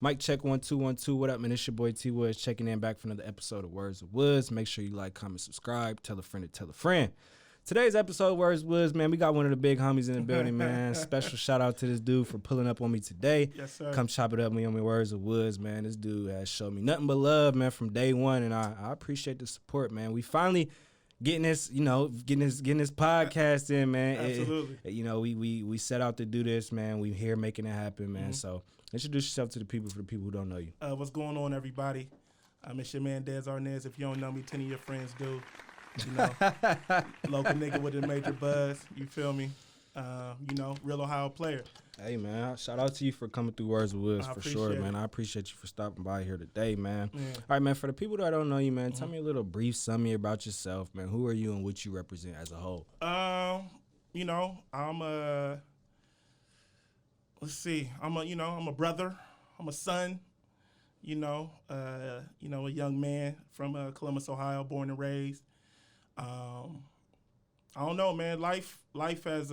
Mic check 1 2 1 2. What up, man? It's your boy T Woods checking in back for another episode of Words of Woods. Make sure you like, comment, subscribe, tell a friend to tell a friend. Today's episode of Words of Woods, man, we got one of the big homies in the building, man. Special shout out to this dude for pulling up on me today. Yes, sir. Come chop it up with me on my Words of Woods, man. This dude has shown me nothing but love, man, from day one, and I appreciate the support, man. We finally getting this podcast in, man. Absolutely. We set out to do this, man. We here making it happen, man. So introduce yourself to the people for the people who don't know you. What's going on, everybody? It's your man, Dez Arnez. If you don't know me, 10 of your friends do. You know, local nigga with a major buzz. You feel me? Real Ohio player. Hey, man, shout out to you for coming through Words of Woods for sure, man. It. I appreciate you for stopping by here today, man. Yeah. All right, man, for the people that don't know you, man, tell me a little brief summary about yourself, man. Who are you and what you represent as a whole? I'm let's see. I'm a brother. I'm a son. A young man from Columbus, Ohio, born and raised. I don't know, man. Life has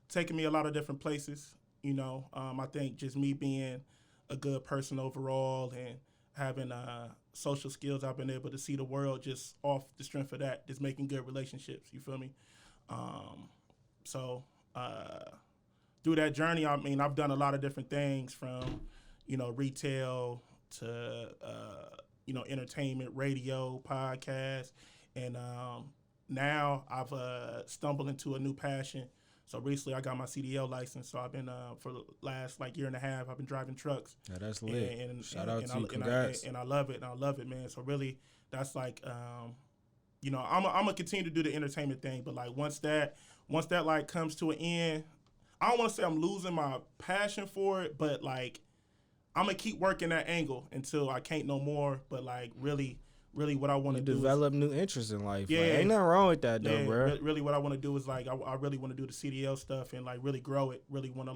taken me a lot of different places. I think just me being a good person overall and having social skills, I've been able to see the world just off the strength of that, just making good relationships. You feel me? Through that journey, I've done a lot of different things from, retail to, entertainment, radio, podcast. And now I've stumbled into a new passion. So recently I got my CDL license. So I've been, for the last year and a half, I've been driving trucks. Yeah, that's lit. Shout out to you. Congrats. And I love it. Man. So really, that's I'm gonna continue to do the entertainment thing. But once that comes to an end, I don't want to say I'm losing my passion for it, but I'm gonna keep working that angle until I can't no more. But really what I want to do develop new interests in life. Yeah, ain't nothing wrong with that though, bro. Really what I want to do is I really want to do the CDL stuff and really grow it. Really want to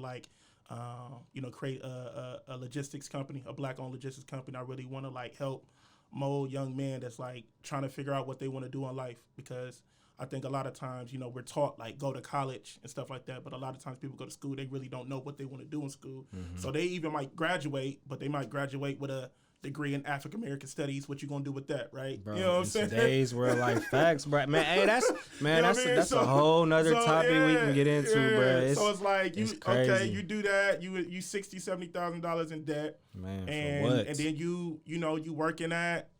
create a logistics company, a black-owned logistics company. I really want to help mold young men that's trying to figure out what they want to do in life, because I think a lot of times, we're taught go to college and stuff like that, but a lot of times people go to school, they really don't know what they want to do in school. Mm-hmm. So they even might graduate, but they might graduate with a degree in African American studies. What you gonna do with that, right? Bro, you know what I'm saying? Today's world, facts, bro. Man, hey, that's a whole nother topic we can get into, bro. So it's you do that, you $60,000-$70,000 in debt, man, and for what? And then you working at,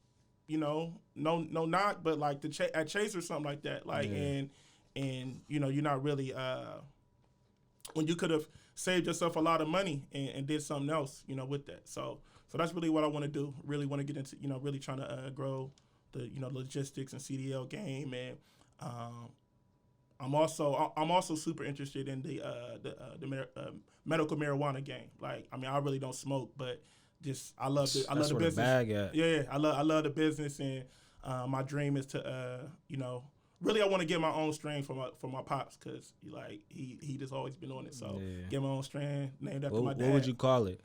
no knock, but at Chase or something like that, and you're not really when you could have saved yourself a lot of money and did something else, with that. So that's really what I want to do. Really want to get into, really trying to grow the, logistics and CDL game. And I'm also super interested in the medical marijuana game. I really don't smoke, but just I love the business. Bag at. Yeah, I love the business, and my dream is to really I want to get my own strain for my pops, because he just always been on it. So get my own strain named after my dad. What would you call it?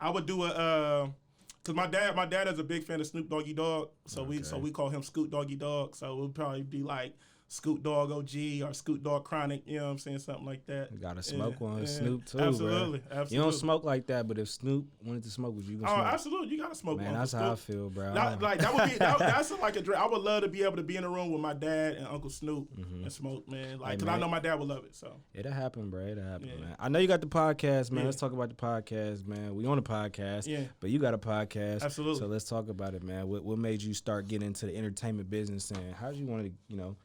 I would do cause my dad is a big fan of Snoop Doggy Dogg, so we call him Scoot Doggy Dogg. So it would probably be Scoot Dogg OG or Scoot Dogg Chronic, you know what I'm saying, something like that. You gotta smoke one, Snoop too, absolutely, bro. Absolutely. You don't smoke like that, but if Snoop wanted to smoke, would you? Oh, absolutely, you gotta smoke. Man, that's how I feel, bro. That would be that's a dream. I would love to be able to be in a room with my dad and Uncle Snoop and smoke, man. Cause I know my dad would love it. So it'll happen, bro. It'll happen, man. I know you got the podcast, man. Let's talk about the podcast, man. We on the podcast, but you got a podcast, absolutely. So let's talk about it, man. What made you start getting into the entertainment business, and how did you want to,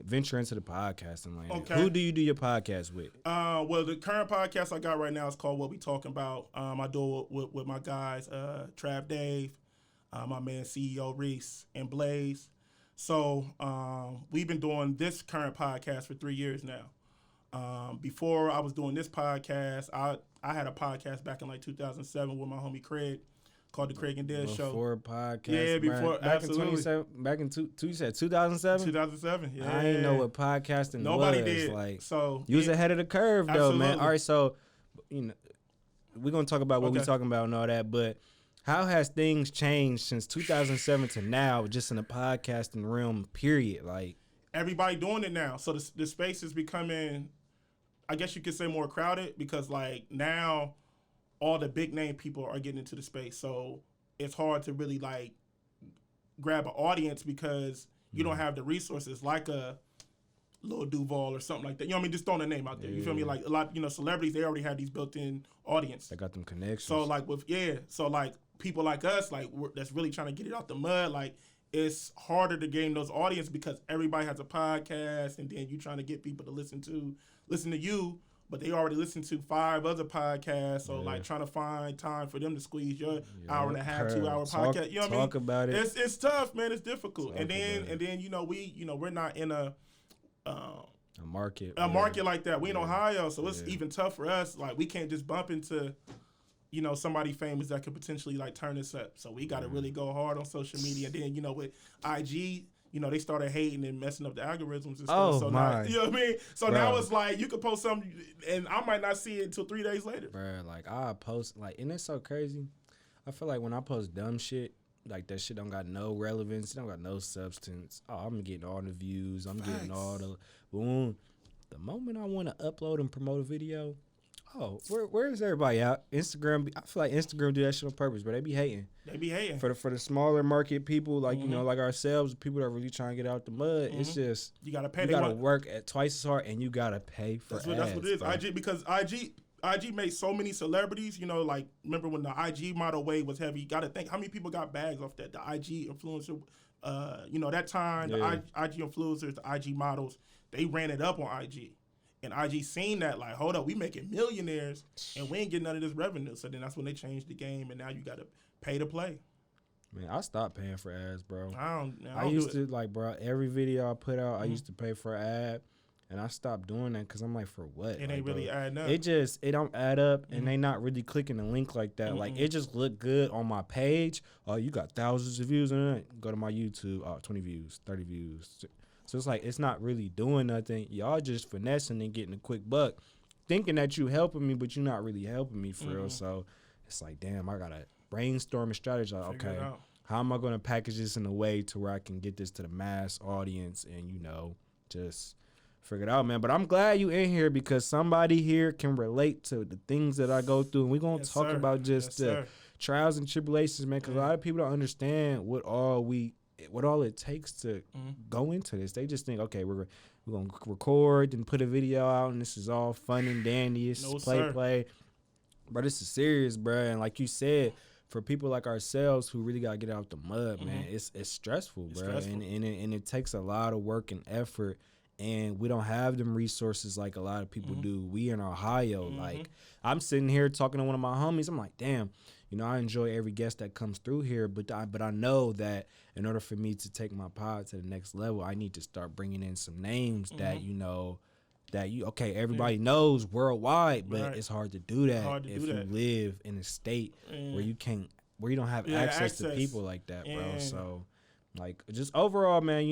venture into the podcasting lane? Okay. Who do you do your podcast with? Well, the current podcast I got right now is called We Talkin Bout. I do it with my guys, Trav Dave, my man CEO Reese, and Blaze. So we've been doing this current podcast for 3 years now. Before I was doing this podcast, I had a podcast back in 2007 with my homie Craig, called the Craig and Dez Show. Before podcast, yeah, before, absolutely. Back in you said 2007? 2007, yeah. I didn't know what podcasting Nobody was. Did. So you was ahead of the curve, though, absolutely. man. All right, so we're gonna talk about what we're talking about and all that, but how has things changed since 2007 to now, just in the podcasting realm? Period. Everybody doing it now, so the space is becoming, I guess you could say, more crowded, because now all the big name people are getting into the space. So it's hard to really like grab an audience because you don't have the resources like a Lil Duval or something like that. You know what I mean? Just throwing a name out there. You feel me? Like a lot, celebrities, they already have these built-in audience. They got them connections. So like so like people like us, like that's really trying to get it out the mud, like it's harder to gain those audience because everybody has a podcast, and then you trying to get people to listen to you, but they already listen to 5 other podcasts. So like trying to find time for them to squeeze your hour and a half, 2 hour podcast. You know what I mean? Talk about it. It's tough, man. It's difficult. And then we're not in a market like that. We in Ohio, so it's even tough for us. Like we can't just bump into somebody famous that could potentially like turn us up. So we got to really go hard on social media. And then with IG, they started hating and messing up the algorithms and stuff. Oh, so my. now, you know what I mean? So now it's like you could post something and I might not see it until 3 days later. Bro, like I post and it's so crazy. I feel like when I post dumb shit, like that shit don't got no relevance, it don't got no substance. Oh, I'm getting all the views, I'm getting all the boom. The moment I want to upload and promote a video, where is everybody at? Instagram, I feel like Instagram do that shit on purpose, but they be hating. For the smaller market people, like like ourselves, people that are really trying to get out the mud. It's just you gotta pay. You gotta work at twice as hard, and you gotta pay for ads. That's what it is. Bro. IG made so many celebrities. Like remember when the IG model wave was heavy? You gotta think how many people got bags off that. The IG influencer, that time the IG influencers, the IG models, they ran it up on IG. And IG seen that, like, hold up, we making millionaires, and we ain't getting none of this revenue. So then that's when they changed the game, and now you got to pay to play. Man, I stopped paying for ads, bro. I used to, like, bro, every video I put out, I used to pay for an ad, and I stopped doing that because I'm like, for what? It ain't really adding up. It don't add up, and they not really clicking the link like that. Like, it just look good on my page. Oh, you got thousands of views on it. Go to my YouTube, 20 views, 30 views. So it's like it's not really doing nothing. Y'all just finessing and getting a quick buck, thinking that you helping me, but you're not really helping me for real. So it's like, damn, I gotta brainstorm a strategy. Like, okay, how am I gonna package this in a way to where I can get this to the mass audience and just figure it out, man. But I'm glad you in here because somebody here can relate to the things that I go through, and we're gonna talk about just the trials and tribulations, man. Because a lot of people don't understand what all it takes to go into this. They just think, okay, we're gonna record and put a video out, and this is all fun and dandy. It's play. But this is serious, bro. And like you said, for people like ourselves who really gotta get out the mud, man, it's stressful, bro. And it takes a lot of work and effort. And we don't have them resources like a lot of people do. We in Ohio, like I'm sitting here talking to one of my homies. I'm like, damn. I enjoy every guest that comes through here, but I know that in order for me to take my pod to the next level, I need to start bringing in some names that everybody knows worldwide, but it's hard to do that if you live in a state where you don't have access to people like that, bro. So like just overall, man,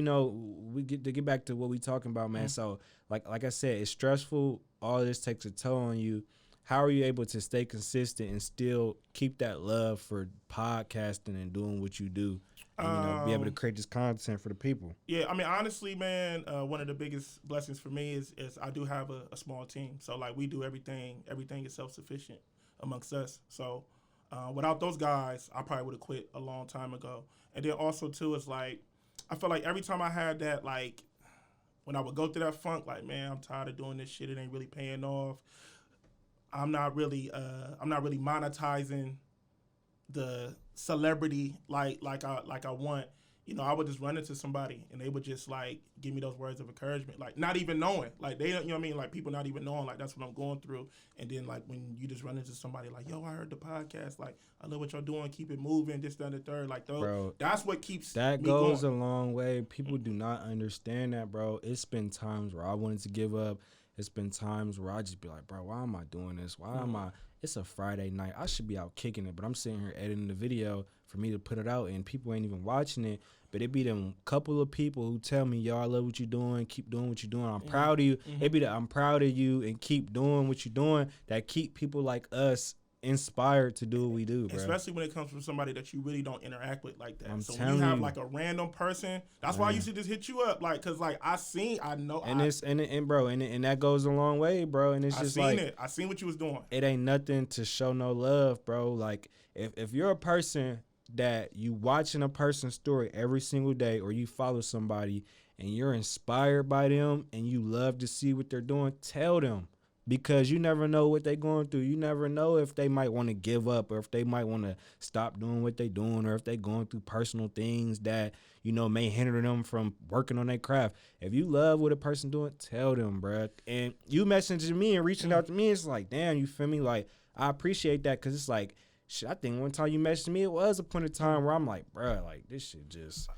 we get back to what we talking about, man. So like I said, it's stressful. All this takes a toll on you. How are you able to stay consistent and still keep that love for podcasting and doing what you do and be able to create this content for the people? Yeah, I mean, honestly, man, one of the biggest blessings for me is I do have a small team. So, like, we do everything. Everything is self-sufficient amongst us. So, without those guys, I probably would have quit a long time ago. And then also, too, it's like I feel like every time I had that, like, when I would go through that funk, like, man, I'm tired of doing this shit. It ain't really paying off. I'm not really monetizing the celebrity like I want. I would just run into somebody and they would just like give me those words of encouragement, like not even knowing, like they, what I mean, like people not even knowing, like that's what I'm going through. And then like when you just run into somebody like, yo, I heard the podcast, like I love what y'all doing, keep it moving, this, that, and the third, like those, bro, that's what keeps that me goes going. A long way. People do not understand that, bro. It's been times where I wanted to give up. It's been times where I just be like, bro, why am I doing this? Why am I? It's a Friday night. I should be out kicking it, but I'm sitting here editing the video for me to put it out, and people ain't even watching it. But it be them couple of people who tell me, yo, I love what you're doing. Keep doing what you're doing. I'm proud of you. It be that I'm proud of you and keep doing what you're doing that keep people like us inspired to do what we do, bro. Especially when it comes from somebody that you really don't interact with like that. I'm So when you have like a random person, that's why I used to just hit you up, like, cause like I know, and that goes a long way, bro. And it's just like I seen what you was doing. It ain't nothing to show no love, bro. Like if you're a person that you watching a person's story every single day, or you follow somebody and you're inspired by them and you love to see what they're doing, tell them. Because you never know what they're going through. You never know if they might want to give up, or if they might want to stop doing what they're doing, or if they're going through personal things that, may hinder them from working on their craft. If you love what a person doing, tell them, bruh. And you messaging me and reaching out to me, it's like, damn, you feel me? Like, I appreciate that, because it's like, shit, I think one time you messaged me, it was a point of time where I'm like, bruh, like, this shit just...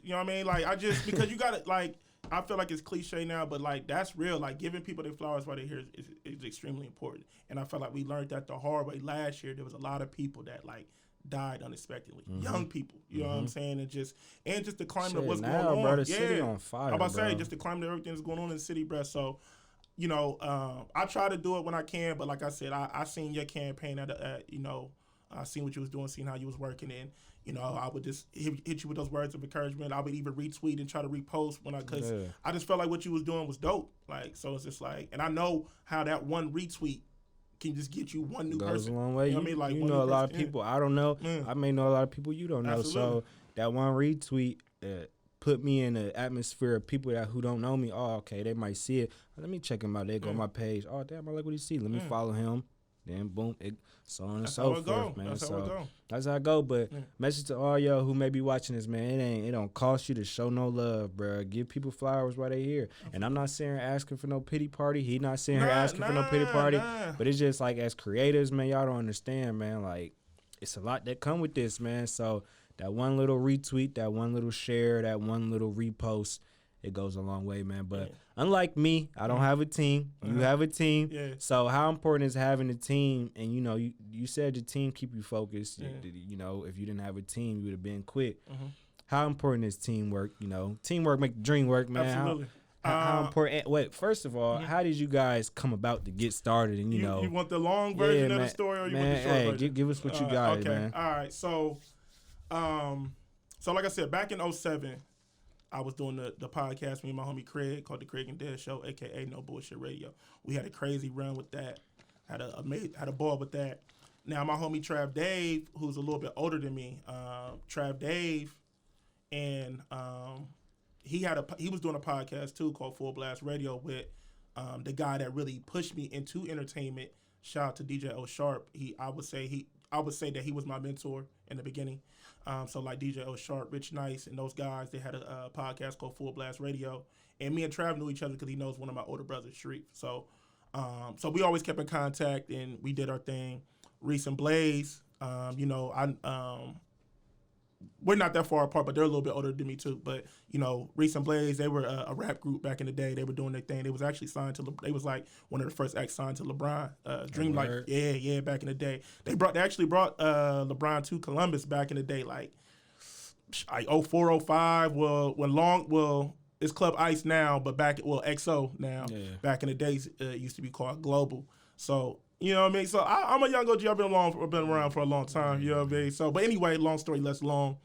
you know what I mean? Like, because you got to, like... I feel like it's cliche now, but like that's real. Like giving people their flowers while they're here is extremely important. And I feel like we learned that the hard way last year. There was a lot of people that like died unexpectedly, young people. You know what I'm saying? And just the climate of what's going on. Bro, the city on fire. I'm about to say just the climate of everything that's going on in the city, bro. So, I try to do it when I can, but like I said, I seen your campaign I seen what you was doing, seen how you was working, and I would just hit you with those words of encouragement. I would even retweet and try to repost because I just felt like what you was doing was dope. Like, so it's just like, and I know how that one retweet can just get you one new person. Goes a long way. You know what I mean? Like, you know a lot of people I don't know. I may know a lot of people you don't know. Absolutely. So that one retweet put me in the atmosphere of people who don't know me. Oh, okay, they might see it. Let me check him out. They go on my page. Oh, damn, I like what he see. Let me follow him. Then boom, so on and so forth, man. That's how I go. But message to all y'all who may be watching this, man. It don't cost you to show no love, bro. Give people flowers while they here. And I'm not sitting here asking for no pity party. He not sitting here asking for no pity party. But it's just like, as creators, man, y'all don't understand, man. Like, it's a lot that come with this, man. So that one little retweet, that one little share, that one little repost, it goes a long way, man. But unlike me, I don't have a team. You have a team. Yeah. So how important is having a team? And, you said your team keep you focused. If you didn't have a team, you would have been quit. How important is teamwork? Teamwork make the dream work, man. Absolutely. How important? Wait, first of all, how did you guys come about to get started? And, you want the long version of the story, or you want the short version? Give us what you got, man. All right. So like I said, back in 2007, I was doing the podcast, me and my homie Craig, called the Craig and Dez Show, a.k.a. No Bullshit Radio. We had a crazy run with that, had a ball with that. Now, my homie Trav Dave, who's a little bit older than me, Trav Dave, and he was doing a podcast, too, called Full Blast Radio with the guy that really pushed me into entertainment. Shout out to DJ O Sharp. I would say that he was my mentor in the beginning. So like DJ O Sharp, Rich Nice, and those guys, they had a podcast called Full Blast Radio. And me and Trav knew each other because he knows one of my older brothers, Sharif. So we always kept in contact, and we did our thing. Reese and Blaze, we're not that far apart, but they're a little bit older than me too. But Reese and Blaze, they were a rap group back in the day. They were doing their thing. They was actually signed to. They was like one of the first acts signed to LeBron. Dreamlight, yeah, back in the day. They actually brought LeBron to Columbus back in the day, like 04, 05. It's Club Ice now, but XO now. Yeah. Back in the days, it used to be called Global. So. You know what I mean? So I'm a young OG. I've been around for a long time. You know what I mean? So, but anyway, long story less long.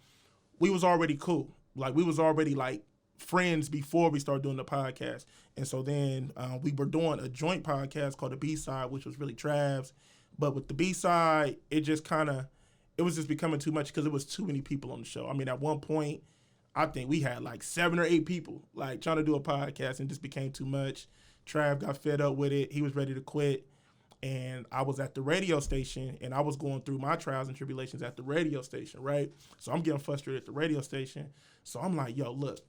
We was already cool. Like, we was already like friends before we started doing the podcast. And so then we were doing a joint podcast called The B-Side, which was really Trav's. But with The B-Side, it was just becoming too much because it was too many people on the show. I mean, at one point, I think we had like 7 or 8 people like trying to do a podcast, and it just became too much. Trav got fed up with it. He was ready to quit. And I was at the radio station, and I was going through my trials and tribulations at the radio station, right? So I'm getting frustrated at the radio station. So I'm like, yo, look.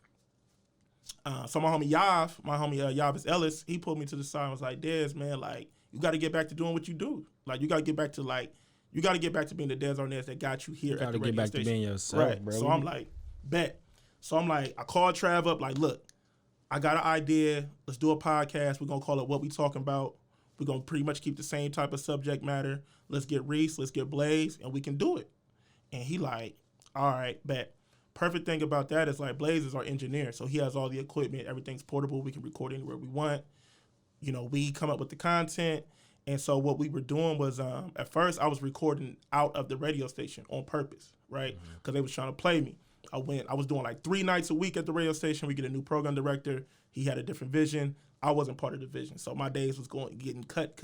So my homie Yavis Ellis, he pulled me to the side and was like, Dez, man, like, you got to get back to doing what you do. Like, you got to get back to being the Dez Arnez that got you here at the radio station. You got to get back to being yourself, right, bro. So I'm like, bet. So I'm like, I called Trav up, like, look, I got an idea. Let's do a podcast. We're going to call it What We Talkin Bout. We're going to pretty much keep the same type of subject matter. Let's get Reese, let's get Blaze, and we can do it. And he like, all right, bet. Perfect thing about that is like Blaze is our engineer, so he has all the equipment. Everything's portable. We can record anywhere we want. We come up with the content, And so what we were doing was, at first I was recording out of the radio station on purpose, right? Because they was trying to play me. I was doing like 3 nights a week at the radio station. We get a new program director. He had a different vision. I wasn't part of the vision. So my days was getting cut.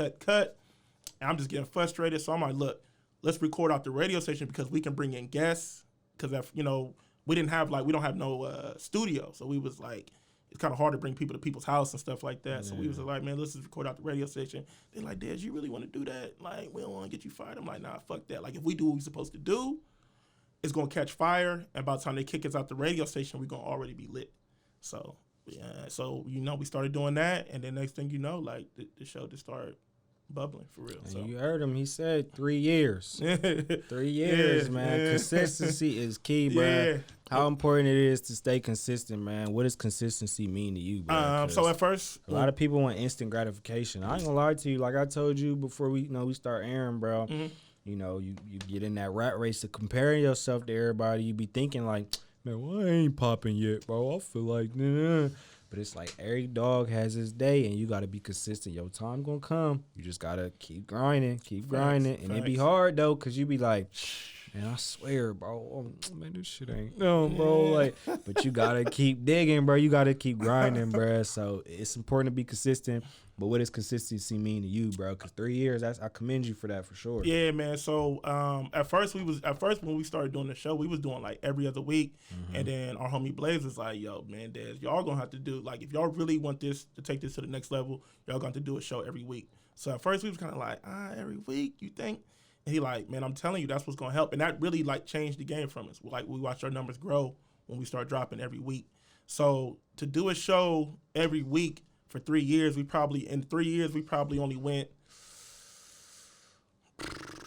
And I'm just getting frustrated. So I'm like, look, let's record out the radio station because we can bring in guests. Because, we don't have no studio. So we was like, it's kind of hard to bring people to people's house and stuff like that. So we was like, man, let's just record out the radio station. They're like, Dez, you really want to do that? Like, we don't want to get you fired. I'm like, nah, fuck that. Like, if we do what we're supposed to do, it's going to catch fire. And by the time they kick us out the radio station, we're going to already be lit. So, we started doing that. And then next thing you know, like, the show just started bubbling for real. And so you heard him. He said 3 years. 3 years, man. Yeah. Consistency is key, bro. Yeah. How important it is to stay consistent, man. What does consistency mean to you, bro? So at first, a lot of people want instant gratification. I ain't gonna lie to you. Like I told you before we start airing, bro. Mm-hmm. You get in that rat race of comparing yourself to everybody. You be thinking like, man, well, I ain't popping yet, bro. I feel like, nah. But it's like every dog has his day, and you got to be consistent. Your time going to come. You just got to keep grinding. And it be hard, though, because you be like, man, I swear, bro, man, this shit ain't no, bro. Like, but you got to keep digging, bro. You got to keep grinding, bro. So it's important to be consistent. But what does consistency mean to you, bro? Because 3 years, I commend you for that for sure. Yeah, man. So at first when we started doing the show, we was doing like every other week, and then our homie Blaze was like, "Yo, man, Dez, y'all gonna have to do like if y'all really want this to take this to the next level, y'all gonna have to do a show every week." So at first we was kind of like, every week, you think? And he like, man, I'm telling you, that's what's gonna help, and that really like changed the game from us. Like we watched our numbers grow when we start dropping every week. So to do a show every week. For 3 years, we probably only went.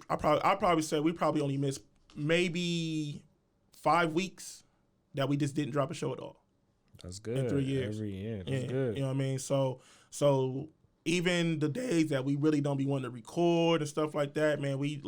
I'll probably say we probably only missed maybe 5 weeks that we just didn't drop a show at all. That's good. In 3 years. Every year. That's good. You know what I mean? So even the days that we really don't be wanting to record and stuff like that, man, we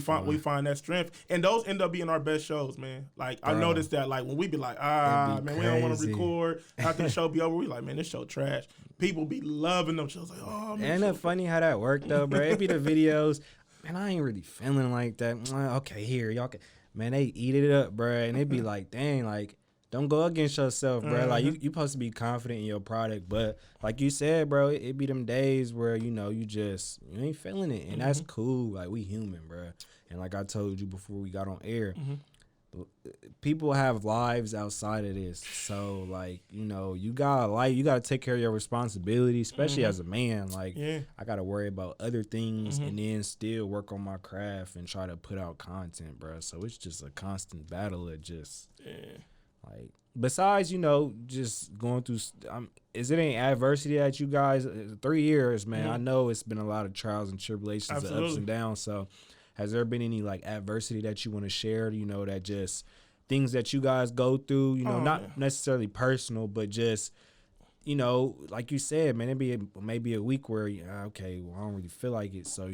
find that strength, and those end up being our best shows, man. Like I noticed that, like when we be like, man, we don't want to record after the show be over, we like, man, this show trash. People be loving them shows, like, oh man. Ain't that funny how that worked though, bro? It be the videos, man. I ain't really feeling like that. Okay, here y'all can, man. They eat it up, bro, and they be like, dang, like. Don't go against yourself, bro. Like, you supposed to be confident in your product. But, like you said, bro, it be them days where, you ain't feeling it. And that's cool. Like, we human, bro. And like I told you before we got on air, people have lives outside of this. So, like, you got a life. You got to take care of your responsibility, especially as a man. Like, I got to worry about other things and then still work on my craft and try to put out content, bro. So, it's just a constant battle of just... Like, besides, just going through, is it any adversity that you guys, 3 years, man, I know it's been a lot of trials and tribulations and ups and downs. So has there been any like adversity that you want to share, that just things that you guys go through, not necessarily personal, but just, like you said, man, it'd be maybe a week where, okay, well, I don't really feel like it. So,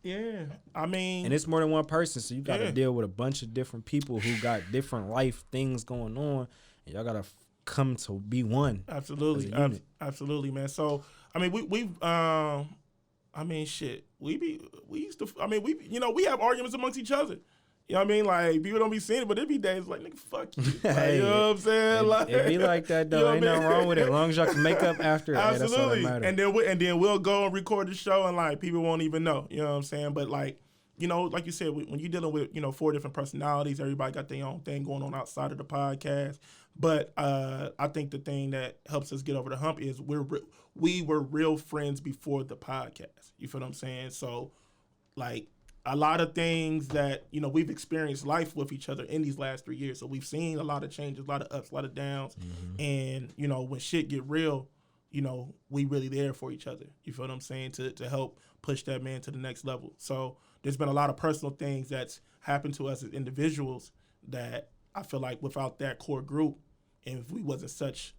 Yeah, I mean. And it's more than one person. So you got to deal with a bunch of different people who got different life things going on. And y'all got to come to be one. Absolutely. Absolutely, man. So, I mean, we have arguments amongst each other. You know what I mean? Like, people don't be seeing it, but it be days like, nigga, fuck you. Like, Hey, you know what I'm saying? It be like that, though. Ain't nothing wrong with it. As long as y'all can make up after it. Absolutely. That's all that matters. And then we'll go and record the show, and, like, people won't even know. You know what I'm saying? But, like you said, when you're dealing with, 4 different personalities, everybody got their own thing going on outside of the podcast. But I think the thing that helps us get over the hump is we were real friends before the podcast. You feel what I'm saying? So, like, a lot of things that, we've experienced life with each other in these last 3 years. So we've seen a lot of changes, a lot of ups, a lot of downs. And, when shit get real, we really there for each other. You feel what I'm saying? To help push that man to the next level. So there's been a lot of personal things that's happened to us as individuals that I feel like without that core group, and if we wasn't such,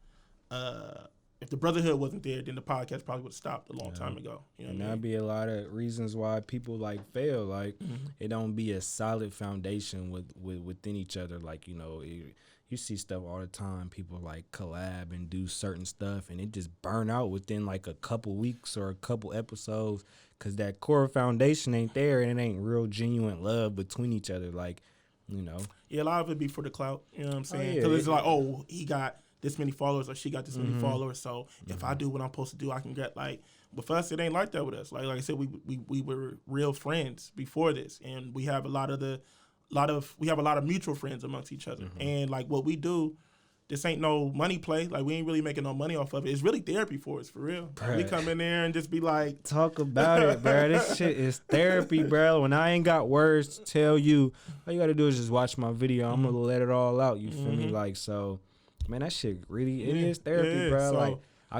if the brotherhood wasn't there, then the podcast probably would have stopped a long time ago. You know and what I mean? that'd be a lot of reasons why people like fail. Like it don't be a solid foundation within each other. Like you see stuff all the time. People like collab and do certain stuff, and it just burn out within like a couple weeks or a couple episodes because that core foundation ain't there, and it ain't real genuine love between each other. Like, you know. Yeah, a lot of it be for the clout. You know what I'm saying? yeah. Because it's like, oh, he got this many followers or she got this many followers. So if I do what I'm supposed to do, I can get like. But for us, it ain't like that with us. Like I said, we were real friends before this, and we have a lot of mutual friends amongst each other. And like what we do, this ain't no money play. Like we ain't really making no money off of it. It's really therapy for us, for real. Like, we come in there and just be like, talk about it, bro. This shit is therapy, bro. When I ain't got words to tell you, all you gotta do is just watch my video. I'm gonna let it all out. You feel me? Like, so, man, that shit really it is therapy, bro. So like.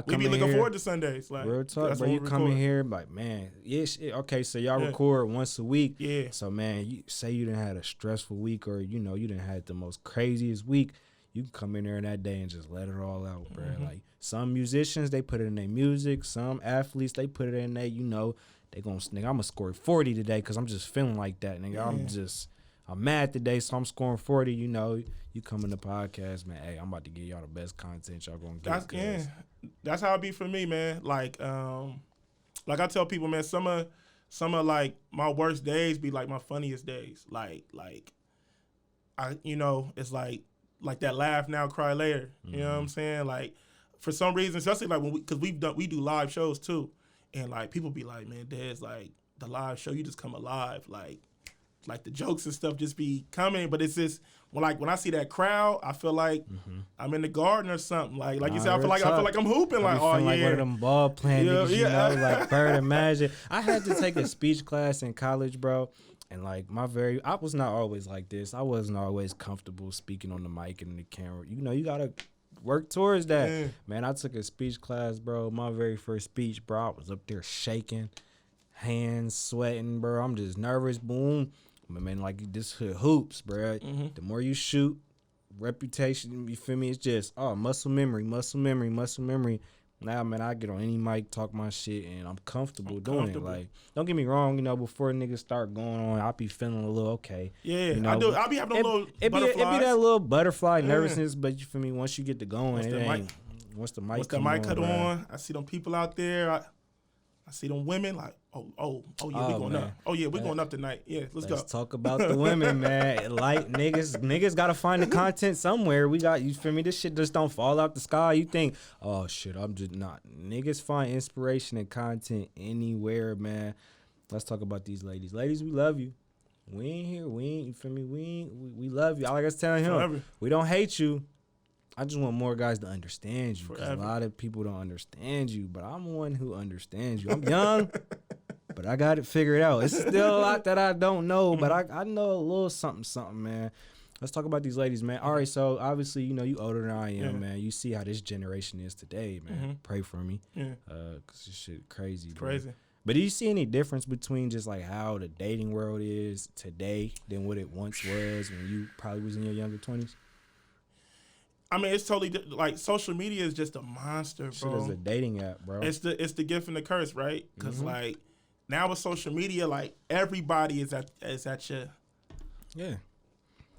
We be looking forward to Sundays. Like, real talk, bro. You come in here like, man, okay, so y'all record once a week. Yeah. So, man, you say you done had a stressful week or, you know, you done had the most craziest week. You can come in there in that day and just let it all out, bro. Like, some musicians, they put it in their music. Some athletes, they put it in their, you know, they gonna, nigga, I'm gonna score 40 today because I'm just feeling like that, nigga. I'm mad today, so I'm scoring 40, you know. You come in the podcast, man, hey, I'm about to give y'all the best content y'all gonna get. That's how it be for me, man. Like I tell people, man, some of like my worst days be like my funniest days. Like I, you know, it's like that laugh now, cry later. You know what I'm saying? Like for some reason, especially like when we do live shows too, and like people be like, man, Dez, like the live show, you just come alive, like the jokes and stuff just be coming, but it's just when I see that crowd, I feel like I'm in the garden or something. Like you said, I feel like I'm hooping. Like, oh yeah, like one of them ball playing niggas, you know, like Bird and Magic. I had to take a speech class in college, bro, and like I was not always like this. I wasn't always comfortable speaking on the mic and the camera. You know, you gotta work towards that. Yeah. Man, I took a speech class, bro. My very first speech, bro, I was up there shaking, hands sweating, bro. I'm just nervous. Boom. But man, like this hoops, bro. The more you shoot, reputation, you feel me? It's just muscle memory. Now, man, I get on any mic, talk my shit, and I'm comfortable doing it. Like, don't get me wrong, you know, before niggas start going on, I'll be feeling a little okay. Yeah, you know? I do. I'll be having a little butterflies. It be that little butterfly nervousness, but you feel me? Once you get to going, once the mic cut on, I see them people out there. I see them women like, oh yeah, we going up. Oh yeah, we going up tonight. Yeah, let's go. Let's talk about the women, man. Like niggas gotta find the content somewhere. We got, you feel me? This shit just don't fall out the sky. You think, oh shit, I'm just not. Niggas find inspiration and content anywhere, man. Let's talk about these ladies. Ladies, we love you. We ain't here. You feel me? We love you. All I gotta tell him, forever. We don't hate you. I just want more guys to understand you, because a lot of people don't understand you, but I'm one who understands you. I'm young, but I got it figured out. It's still a lot that I don't know, but I know a little something, man. Let's talk about these ladies, man. All right, so obviously, you know, you older than I am, man. You see how this generation is today, man. Pray for me, because this shit crazy, bro. Crazy. But do you see any difference between just like how the dating world is today than what it once was when you probably was in your younger 20s? I mean, it's totally like social media is just a monster, bro. Shit is a dating app, bro. It's the gift and the curse, right? Because like now with social media, like everybody is at your. Yeah.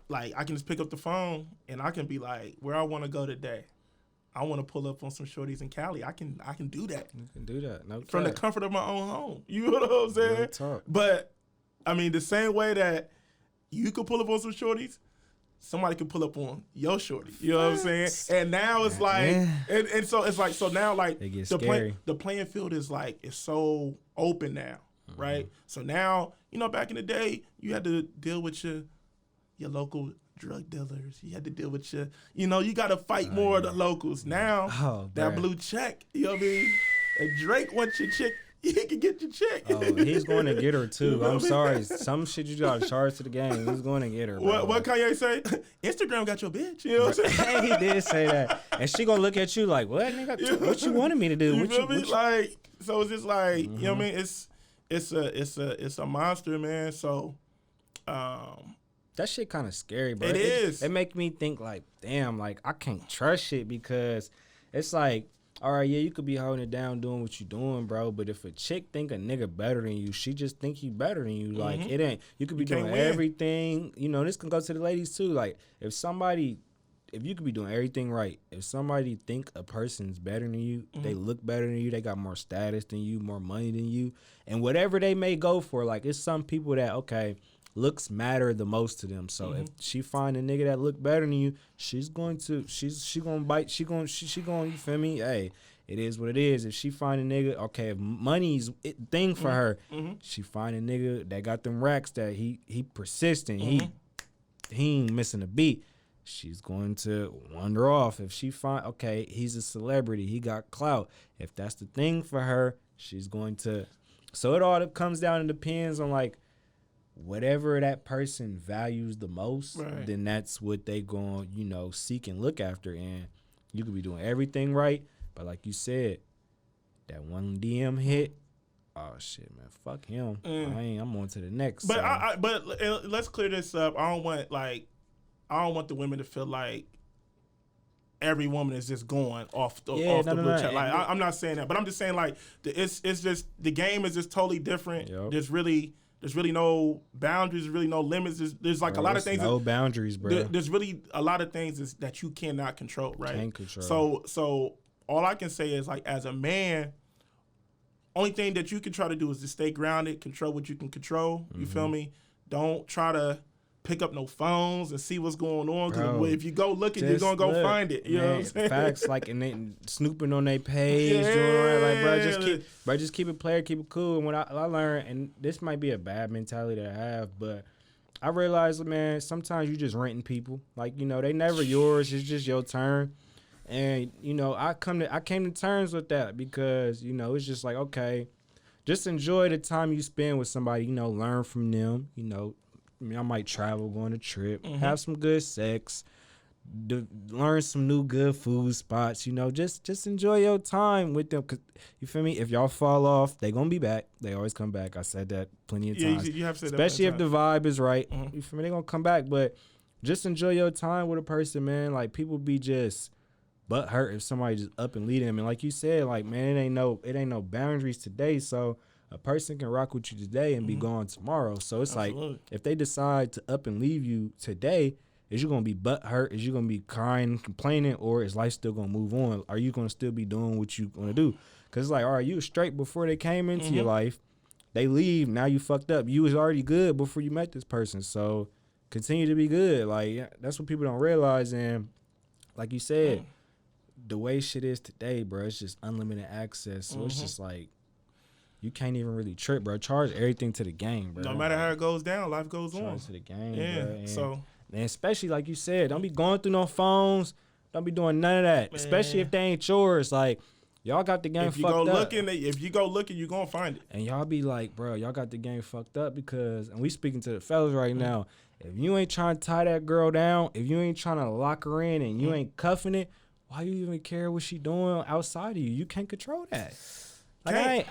Like I can just pick up the phone and I can be like, where I want to go today. I want to pull up on some shorties in Cali. I can do that. You can do that. No from the comfort of my own home. You know what I'm saying? No talk. But I mean, the same way that you could pull up on some shorties, somebody can pull up on your shorty. You know what I'm saying? And now it's like, and so it's like, so now like the playing field is like, it's so open now, right? So now, you know, back in the day, you had to deal with your local drug dealers. You had to deal with you know, you got to fight more of the locals. Now, that blue check, you know what I mean? If Drake wants your chick, he can get your chick. Oh, he's going to get her too. You know I'm sorry. Some shit you got to charge to the game. He's going to get her. What Kanye say? Instagram got your bitch. You know what I'm saying? He did say that. And she going to look at you like, what, nigga? What you wanted me to do? You feel me? Like, so it's just like, you know what I mean? It's a monster, man. So, that shit kind of scary, bro. It is. It make me think like, damn, like I can't trust shit, because it's like, all right, yeah, you could be holding it down doing what you doing, bro, but if a chick think a nigga better than you, she just think he better than you. Like, it ain't, you could be doing everything. You know, this can go to the ladies too. Like, if somebody if you could be doing everything right, if somebody think a person's better than you, they look better than you, they got more status than you, more money than you, and whatever they may go for, like it's some people that looks matter the most to them. So if she find a nigga that look better than you, she's gonna bite, she gonna you feel me? Hey, it is what it is. If she find a nigga, okay, if money's a thing for her, she find a nigga that got them racks that he persistent, he ain't missing a beat. She's going to wander off. If she find, okay, he's a celebrity, he got clout. If that's the thing for her, she's going to. So it all comes down and depends on like whatever that person values the most, then that's what they going, seek and look after. And you could be doing everything right, but like you said, that one DM hit. Oh shit, man! Fuck him. I'm on to the next. But but let's clear this up. I don't want the women to feel like every woman is just going off the blue check. Like I'm not saying that, but I'm just saying like it's just the game is just totally different. Yep. There's really no boundaries. There's really no limits. There's like a lot of things. No boundaries, bro. There's really a lot of things that you cannot control, right? Can't control. So all I can say is like as a man, only thing that you can try to do is to stay grounded, control what you can control. You feel me? Don't try to pick up no phones and see what's going on. Because if you go looking, you're going to go find it. You know what I'm saying? Facts, like, and they snooping on their page, doing like, bro, just keep it player, keep it cool. And what I learned, and this might be a bad mentality that I have, but I realized, man, sometimes you just renting people. Like, they never yours. It's just your turn. And, I came to terms with that because, it's just like, okay, just enjoy the time you spend with somebody, learn from them, I might travel, go on a trip, have some good sex, learn some new good food spots, just enjoy your time with them. Cause you feel me? If y'all fall off, they gonna be back. They always come back. I said that plenty of times. You have said especially that if the vibe is right. You feel me? They gonna come back. But just enjoy your time with a person, man. Like people be just butt hurt if somebody just up and lead them. And like you said, like man, it ain't no boundaries today. So a person can rock with you today and be gone tomorrow. So it's like if they decide to up and leave you today, is you gonna be butt hurt? Is you gonna be crying, complaining, or is life still gonna move on? Are you gonna still be doing what you gonna do? Cause it's like, all right, you was straight before they came into your life. They leave, now you fucked up. You was already good before you met this person. So continue to be good. Like that's what people don't realize. And like you said, the way shit is today, bro, it's just unlimited access. So it's just like you can't even really trip, bro. Charge everything to the game, bro. No matter how it goes down, life goes on. Charge to the game, bro. And especially like you said, don't be going through no phones. Don't be doing none of that. Man. Especially if they ain't yours. Like y'all got the game fucked up. If you go looking, you're gonna find it. And y'all be like, bro, y'all got the game fucked up because, and we speaking to the fellas right now. If you ain't trying to tie that girl down, if you ain't trying to lock her in, and you ain't cuffing it, why you even care what she doing outside of you? You can't control that. Like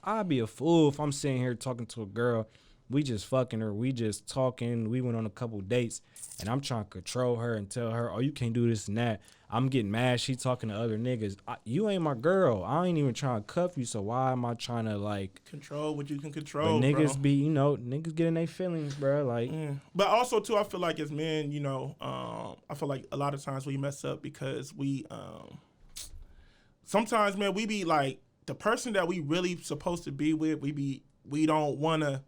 I'd be a fool if I'm sitting here talking to a girl, we just fucking her, we just talking, we went on a couple dates, and I'm trying to control her and tell her, oh, you can't do this and that. I'm getting mad. She talking to other niggas. You ain't my girl. I ain't even trying to cuff you, so why am I trying to, like... control what you can control, but niggas bro. be, niggas getting their feelings, bro. Like... But also, too, I feel like as men, I feel like a lot of times we mess up because we... sometimes, man, we be, like, the person that we really supposed to be with, we don't want to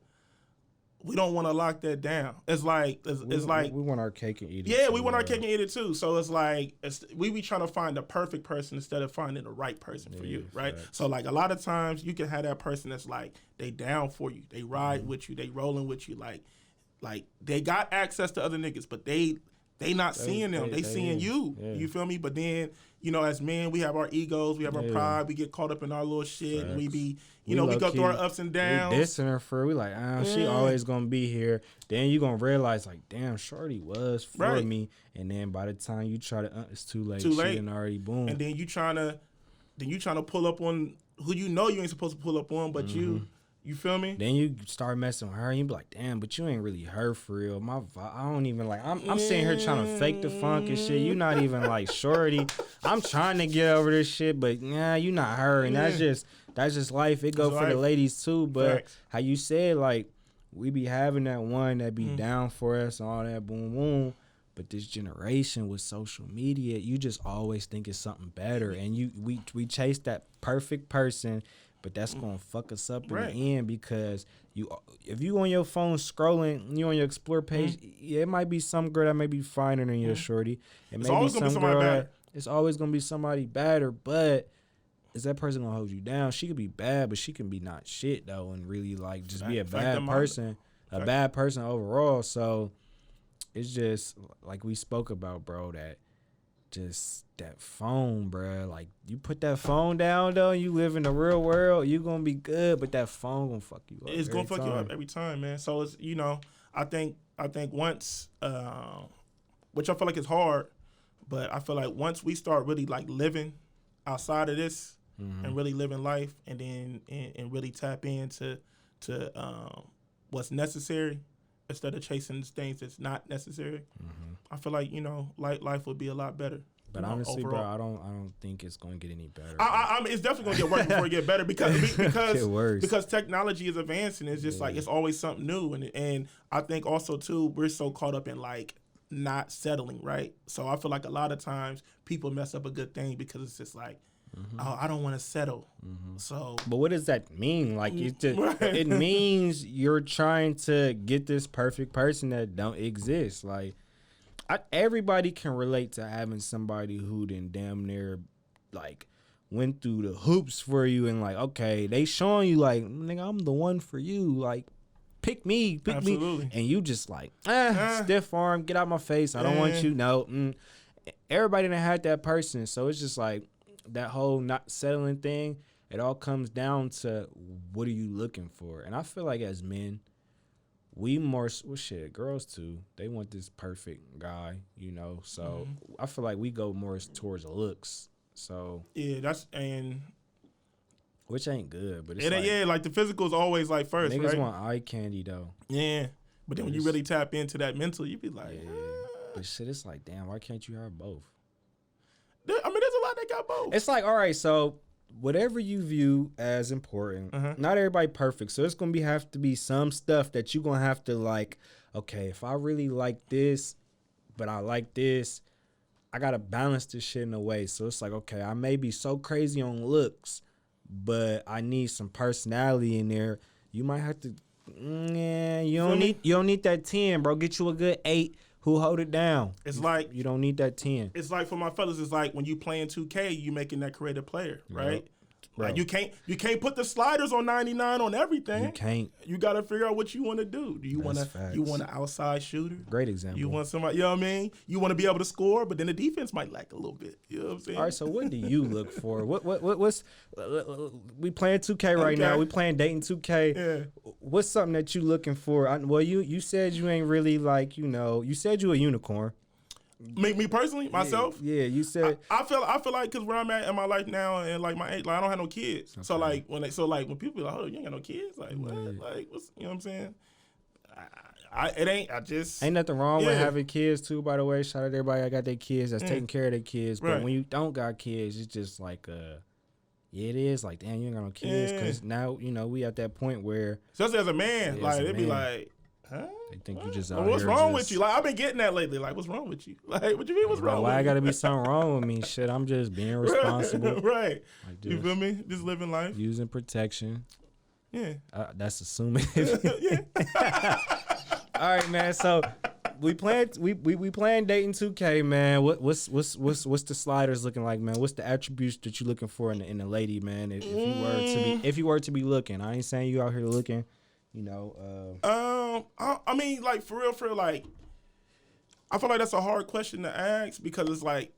lock that down. It's like we want our cake and eat it. Yeah, we want our cake and eat it too. So it's like we be trying to find the perfect person instead of finding the right person for you, right? Facts. So like a lot of times you can have that person that's like they down for you, they ride with you, they rolling with you, like they got access to other niggas, but they not seeing them, they seeing you. Yeah. You feel me? But then as men, we have our egos, we have our pride, we get caught up in our little shit, and we be, we go through our ups and downs. We dissing her for, we like, she always gonna be here. Then you gonna realize, like, damn, shorty was for me. And then by the time you try to, it's too late. She done already boom. And then you trying to pull up on who you ain't supposed to pull up on, but you feel me? Then you start messing with her, and you be like, damn, but you ain't really her for real. I don't even like. I'm sitting here trying to fake the funk and shit. You not even like shorty. I'm trying to get over this shit, but you not her, and that's just life. It go for the ladies too, but how you said, like, we be having that one that be down for us and all that, boom boom. But this generation with social media, you just always think it's something better, and we chase that perfect person, but that's gonna fuck us up in the end because if you on your phone scrolling, you on your explore page, yeah, it might be some girl that may be finer than your shorty. It may be some girl that it's always gonna be somebody better, but is that person gonna hold you down? She could be bad, but she can be not shit though, and really like just be a bad person, bad person overall. So it's just like we spoke about, bro. That phone, bro. Like you put that phone down though, you live in the real world, you gonna be good, but that phone gonna fuck you up. It's gonna fuck you up every time, man. So it's I think once, which I feel like it's hard, but I feel like once we start really like living outside of this. And really living life, and then and really tap into what's necessary instead of chasing things that's not necessary. I feel like life would be a lot better. But honestly, overall, bro, I don't think it's gonna get any better. I mean, it's definitely gonna get worse before it get better because technology is advancing. It's just like it's always something new, and I think also too we're so caught up in like not settling, right? So I feel like a lot of times people mess up a good thing because it's just like. Oh, I don't want to settle. So, but what does that mean? Like, it means you're trying to get this perfect person that don't exist. Like, everybody can relate to having somebody who then damn near like went through the hoops for you and like, okay, they showing you like, nigga, I'm the one for you. Like, pick me, Absolutely. and you just like, stiff arm, get out my face. I don't want you. No, everybody done had that person, so it's just like. That whole not settling thing, it all comes down to what are you looking for? And I feel like as men, we more, well, shit, girls too, they want this perfect guy, so I feel like we go more towards looks. So yeah, which ain't good, but it's like the physical is always like first, niggas right? want eye candy though. Yeah, but then when you really tap into that mental, you be like, but shit, it's like, damn, why can't you have both? I mean, there's a lot that got both. It's like, all right, so whatever you view as important, not everybody perfect. So it's gonna have to be some stuff that you're gonna have to like, okay, if I really like this, but I like this, I gotta balance this shit in a way. So it's like, okay, I may be so crazy on looks, but I need some personality in there. You might have to, you don't need that 10, bro. Get you a good 8. Who hold it down? It's like you don't need that 10. It's like for my fellas, it's like when you playing 2K, you making that creative player, right? Yep. Like you can't put the sliders on 99 on everything. You can't. You got to figure out what you want to do. Do you want an outside shooter? Great example. You want somebody, you know what I mean? You want to be able to score, but then the defense might lack a little bit. You know what I'm saying? All right, so what do you look for? What's we playing 2K right now? We playing dating 2K. Yeah. What's something that you looking for? You said you ain't really like, you said you a unicorn. Me personally, myself. Yeah, you said. I feel like because where I'm at in my life now and like my age, like I don't have no kids. Okay. So like when people be like, oh, you ain't got no kids, like what? Like what's you know what I'm saying? Ain't nothing wrong with having kids too. By the way, shout out to everybody that got their kids that's taking care of their kids. But when you don't got kids, it's just like it is like damn, you ain't got no kids because now we at that point where especially as a man, like it'd be like. Huh? They think you just what's wrong with you? Like I've been getting that lately. Like what's wrong with you? Like what you mean? What's wrong? Why with I gotta you? be something wrong with me? Shit, I'm just being responsible. Right. Like you feel me? Just living life. Using protection. Yeah. That's assuming. Yeah. All right, man. So we playing dating 2K, man. What's the sliders looking like, man? What's the attributes that you looking for in a lady, man? If you were to be looking, I ain't saying you out here looking. I mean, like for real, like, I feel like that's a hard question to ask because it's like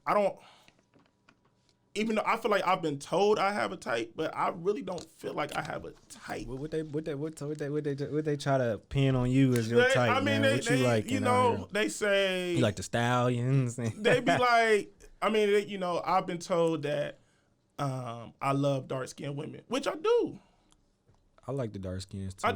even though I feel like I've been told I have a type, but I really don't feel like I have a type. What they try to pin on you as your type? I mean, man? They say you like the stallions. They be like, I mean, I've been told that I love dark skinned women, which I do. I like the dark skins too.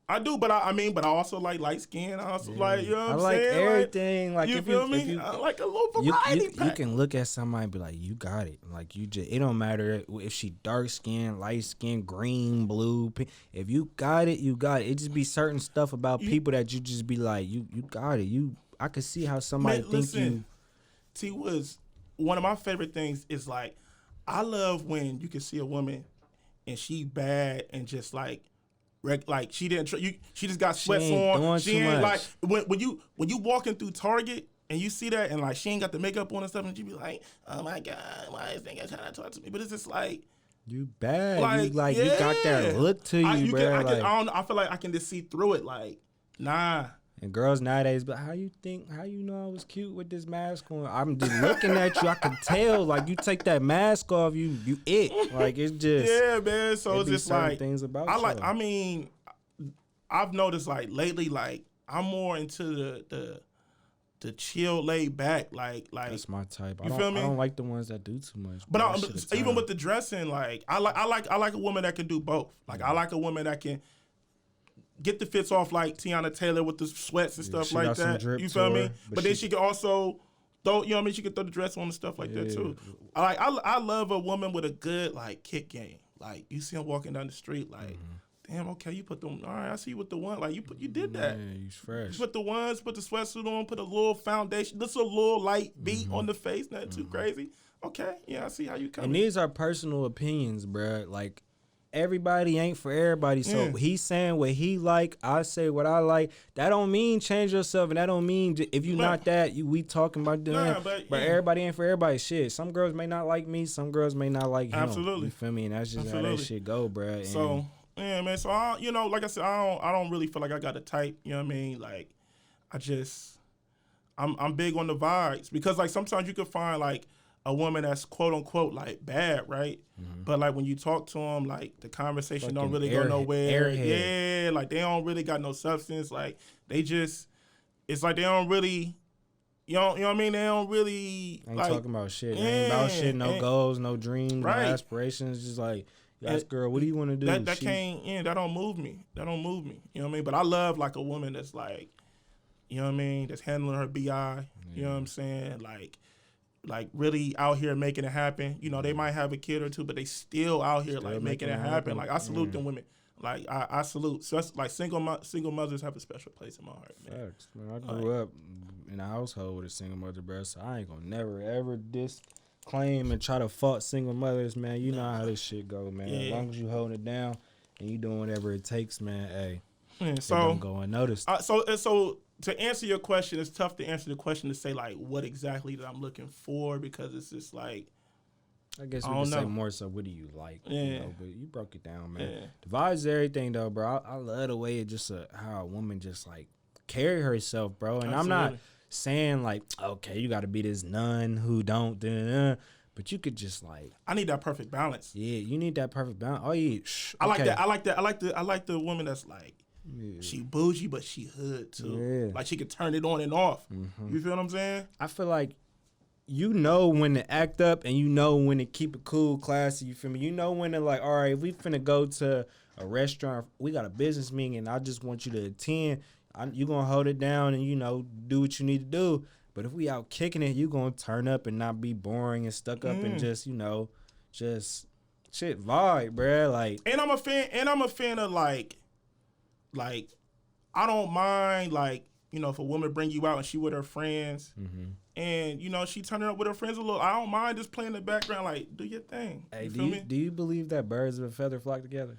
I do, but I also like light skin. I also like, you know what I'm saying? I like everything. Like, you feel me? I like a little variety pack. You can look at somebody and be like, you got it. Like, it don't matter if she dark skin, light skin, green, blue, pink. If you got it, you got it. It just be certain stuff about people that you just be like, you got it. I could see how somebody think you. T was one of my favorite things is like, I love when you can see a woman and she bad and just like she didn't you. She just got sweats on. She ain't like when you walking through Target and you see that and like she ain't got the makeup on and stuff and you be like, oh my God, why is this nigga trying to talk to me? But it's just like. You bad. You got that look to you, bro. I feel like I can just see through it. Like, nah. And girls nowadays, but how you know I was cute with this mask on? I'm just looking at you. I can tell. Like, you take that mask off, you it. Like, it's just. Yeah, man. So it's just like. Things about I mean, I've noticed, like, lately, like, I'm more into the chill, laid back, like that's my type. You feel me? I don't like the ones that do too much. But even with the dressing, like I like a woman that can do both. Like I like a woman that can get the fits off like Tiana Taylor with the sweats and stuff like that. You feel me? But then she can also throw, you know what I mean? She can throw the dress on and stuff like that too. I love a woman with a good like kick game. Like you see them walking down the street, like. Damn, okay, you put them. All right, I see you with the one. Like you did that. Yeah, you fresh. You put the ones, put the sweatsuit on, put a little foundation, just a little light beat on the face. Nothing too crazy. Okay, yeah, I see how you come. And these are personal opinions, bruh. Like everybody ain't for everybody. So he's saying what he like. I say what I like. That don't mean change yourself, and that don't mean if you not that. We talking about that. But everybody ain't for everybody. Shit, some girls may not like me. Some girls may not like him. Absolutely. You feel me? And that's just how that shit go, bruh. So. Yeah, man. So like I said, I don't really feel like I got a type. You know what I mean? Like, I'm big on the vibes because like sometimes you could find like a woman that's quote unquote like bad, right? But like when you talk to them, like the conversation fucking don't really go nowhere. Yeah, like they don't really got no substance. Like they just, it's like they don't really. You know what I mean? They don't really ain't talking about shit. They ain't about shit. No goals, no dreams, no aspirations. Just like. Yes, girl, what do you want to do? That don't move me. That don't move me. You know what I mean? But I love like a woman that's like, you know what I mean, that's handling her BI. You know what I'm saying? Like really out here making it happen. You know, they might have a kid or two, but they still out here like making it happen. Like I salute them women. Like I salute. So that's like single mothers have a special place in my heart, man. Facts, man. I grew up in a household with a single mother, bro. So I ain't gonna never ever claim and try to fault single mothers, man. You know how this shit go, man. As long as you holding it down and you doing whatever it takes, man. Hey, so don't go unnoticed. So to answer your question, it's tough to answer the question to say like what exactly that I'm looking for because it's just like. I guess we can say more so. What do you like? Yeah. You know, but you broke it down, man. Yeah. The vibes is everything, though, bro. I love the way it just how a woman just like carry herself, bro. And I'm not saying like, okay, you got to be this nun who don't, but you could just like. I need that perfect balance. Yeah, you need that perfect balance. Oh yeah, I like that. I like the woman that's like, she bougie but she hood too. Yeah. Like she could turn it on and off. You feel what I'm saying? I feel like you know when to act up and you know when to keep it cool, classy. You feel me? You know when to like, all right, if we finna go to a restaurant, we got a business meeting, and I just want you to attend. You gonna hold it down and, you know, do what you need to do. But if we out kicking it, you gonna turn up and not be boring and stuck up and just, you know, just shit vibe, bruh. Like, and I'm a fan of like I don't mind like, you know, if a woman bring you out and she with her friends and, you know, she turning up with her friends a little, I don't mind just playing in the background, like, do your thing. Hey, do you believe that birds of a feather flock together?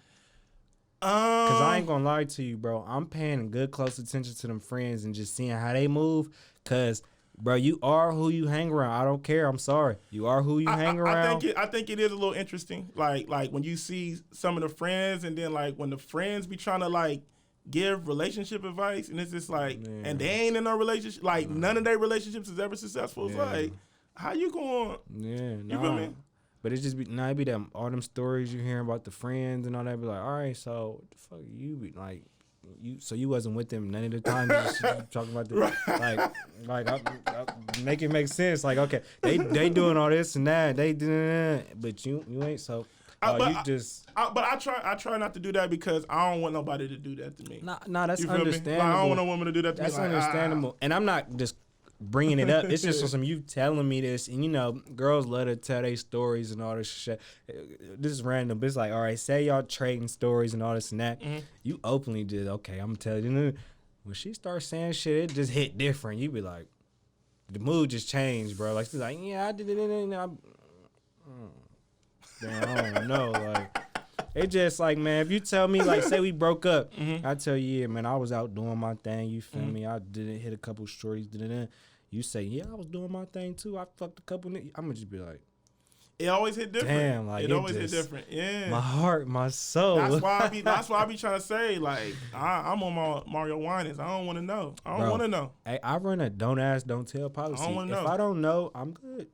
Because I ain't going to lie to you, bro. I'm paying good close attention to them friends and just seeing how they move. Because, bro, you are who you hang around. I don't care. I'm sorry. You are who you hang around. I think it is a little interesting. Like when you see some of the friends and then, like, when the friends be trying to, like, give relationship advice and it's just like, and they ain't in no relationship. Like, none of their relationships is ever successful. It's like, how you going? Yeah, you feel me? But it just be it be them all them stories you hearing about the friends and all that. Be like, all right, so what the fuck you be like, you wasn't with them none of the time. You just talking about the like I make it make sense. Like, okay, they doing all this and that, they doing, but you ain't so. I try not to do that because I don't want nobody to do that to me. Nah, that's understandable. Like, I don't want a woman to do that to me. That's understandable. And I'm not just bringing it up. It's just some you telling me this, and you know, girls love to tell their stories and all this shit. This is random, but it's like, all right, say y'all trading stories and all this and that. You openly did, okay, I'm telling you. when she starts saying shit, it just hit different. You be like, the mood just changed, bro. Like she's like, yeah, I did it, and I don't know. Like, it just like, man, if you tell me, like, say we broke up, I tell you, yeah, man, I was out doing my thing. You feel me? I didn't hit a couple shorties. You say, yeah, I was doing my thing too. I fucked a couple niggas. I'm gonna just be like, it always hit different. Damn, like it always hit different. Yeah, my heart, my soul. That's why I be trying to say, like, I'm on my Mario Winans. I don't want to know. I don't want to know. Hey, I run a don't ask, don't tell policy. I don't want to know. If I don't know, I'm good.